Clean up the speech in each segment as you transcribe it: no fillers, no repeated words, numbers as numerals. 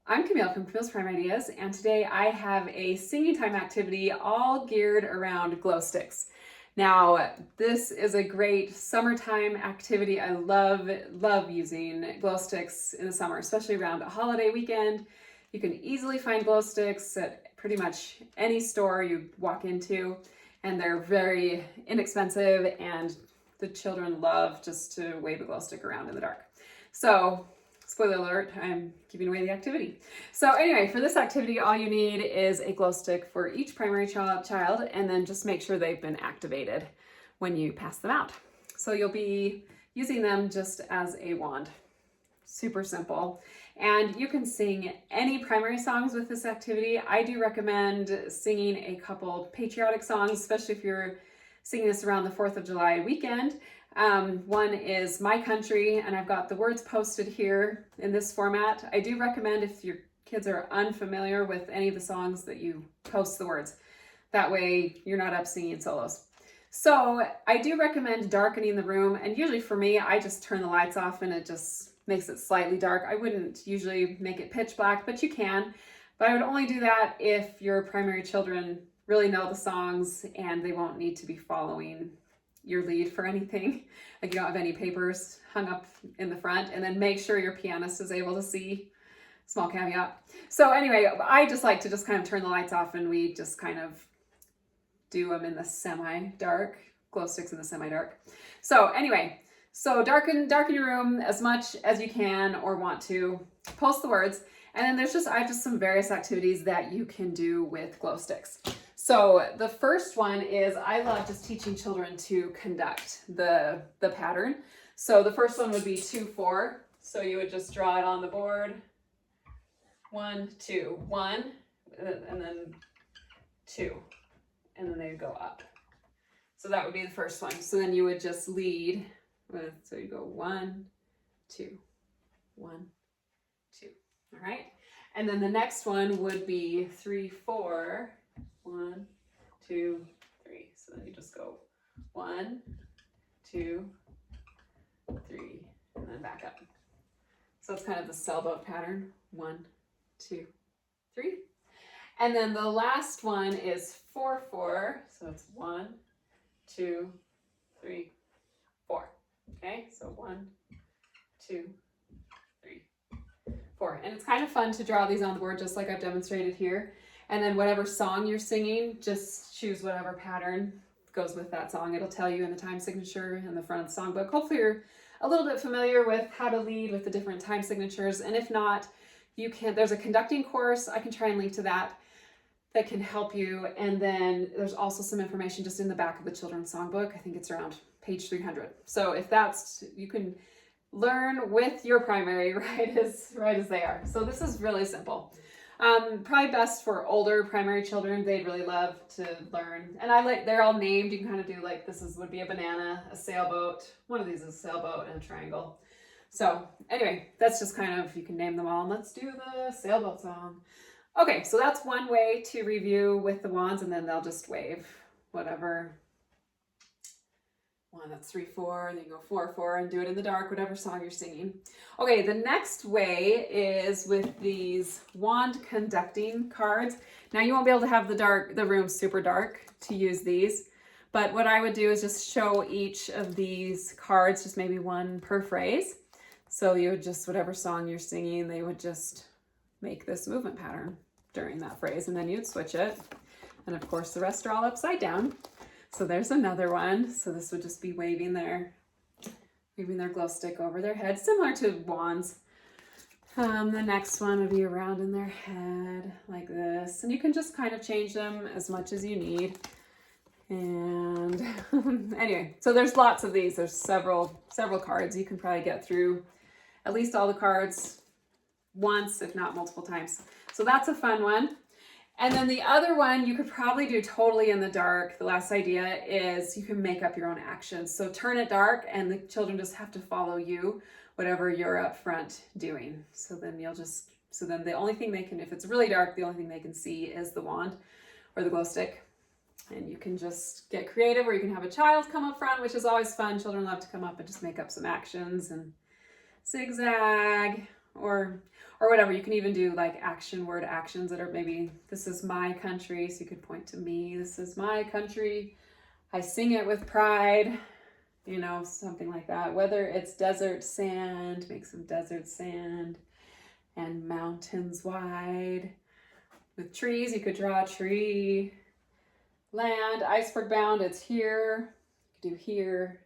I'm Camille from Camille's Prime Ideas, and today I have a singing time activity all geared around glow sticks. Now, this is a great summertime activity. I love using glow sticks in the summer, especially around a holiday weekend. You can easily find glow sticks at pretty much any store you walk into, and they're very inexpensive, and the children love just to wave a glow stick around in the dark. So, spoiler alert, I'm giving away the activity. So anyway, for this activity, all you need is a glow stick for each primary child, and then just make sure they've been activated when you pass them out. So you'll be using them just as a wand. Super simple. And you can sing any primary songs with this activity. I do recommend singing a couple patriotic songs, especially if you're singing this around the 4th of July weekend. One is My Country, and I've got the words posted here in this format. I do recommend, if your kids are unfamiliar with any of the songs, that you post the words. That way you're not up singing solos. So I do recommend darkening the room, and usually for me, I just turn the lights off and it just makes it slightly dark. I wouldn't usually make it pitch black, but you can. But I would only do that if your primary children really know the songs and they won't need to be following your lead for anything. Like you don't have any papers hung up in the front, and then make sure your pianist is able to see. Small caveat. So anyway, I just like to just kind of turn the lights off, and we just kind of do them in the semi-dark, glow sticks in the semi-dark. So anyway, so darken your room as much as you can or want to. Post the words, and then I have just some various activities that you can do with glow sticks. So the first one is, I love just teaching children to conduct the pattern. So the first one would be 2-4. So you would just draw it on the board. 1, 2, 1, and then 2, and then they would go up. So that would be the first one. So then you would just lead with, so you go 1, 2, 1, 2. All right. And then the next one would be 3, 4. 1, 2, 3. So then you just go 1, 2, 3, and then back up. So it's kind of the sailboat pattern. 1, 2, 3. And then the last one is 4, 4. So it's 1, 2, 3, 4. Okay, so 1, 2, 3, 4. And it's kind of fun to draw these on the board, just like I've demonstrated here. And then whatever song you're singing, just choose whatever pattern goes with that song. It'll tell you in the time signature in the front of the songbook. Hopefully you're a little bit familiar with how to lead with the different time signatures. And if not, there's a conducting course. I can try and link to that can help you. And then there's also some information just in the back of the children's songbook. I think it's around page 300. So if you can learn with your primary right as they are. So this is really simple. Probably best for older primary children. They'd really love to learn. And they're all named. You can kind of do like, would be a banana, a sailboat. One of these is a sailboat and a triangle. So anyway, that's just kind of, you can name them all, and let's do the sailboat song. Okay, so that's one way to review with the wands, and then they'll just wave whatever one. That's 3, 4, and then you go 4, 4, and do it in the dark, whatever song you're singing. Okay, the next way is with these wand conducting cards. Now you won't be able to have the room super dark to use these, but what I would do is just show each of these cards, just maybe one per phrase. So you would just, whatever song you're singing, they would just make this movement pattern during that phrase, and then you'd switch it. And of course the rest are all upside down. So there's another one. So this would just be waving their glow stick over their head, similar to wands. The next one would be around in their head like this. And you can just kind of change them as much as you need. And anyway, so there's lots of these. There's several cards. You can probably get through at least all the cards once, if not multiple times. So that's a fun one. And then the other one you could probably do totally in the dark. The last idea is you can make up your own actions. So turn it dark, and the children just have to follow you, whatever you're up front doing. So then the only thing they can, if it's really dark, the only thing they can see is the wand or the glow stick. And you can just get creative, or you can have a child come up front, which is always fun. Children love to come up and just make up some actions and zigzag, or whatever. You can even do like action word actions that are maybe, this is my country. So you could point to me. This is my country. I sing it with pride. You know, something like that. Whether it's desert sand, make some desert sand, and mountains wide. With trees, you could draw a tree. Land, iceberg bound, it's here. You could do here,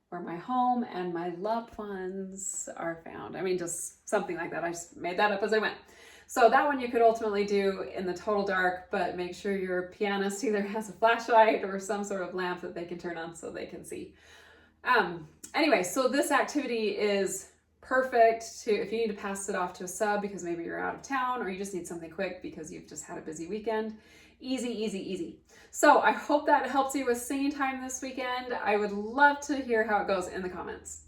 where my home and my loved ones are found. I mean, just something like that. I just made that up as I went. So that one you could ultimately do in the total dark, but make sure your pianist either has a flashlight or some sort of lamp that they can turn on so they can see. Anyway, so this activity is perfect if you need to pass it off to a sub because maybe you're out of town or you just need something quick because you've just had a busy weekend. Easy, easy, easy. So I hope that helps you with singing time this weekend. I would love to hear how it goes in the comments.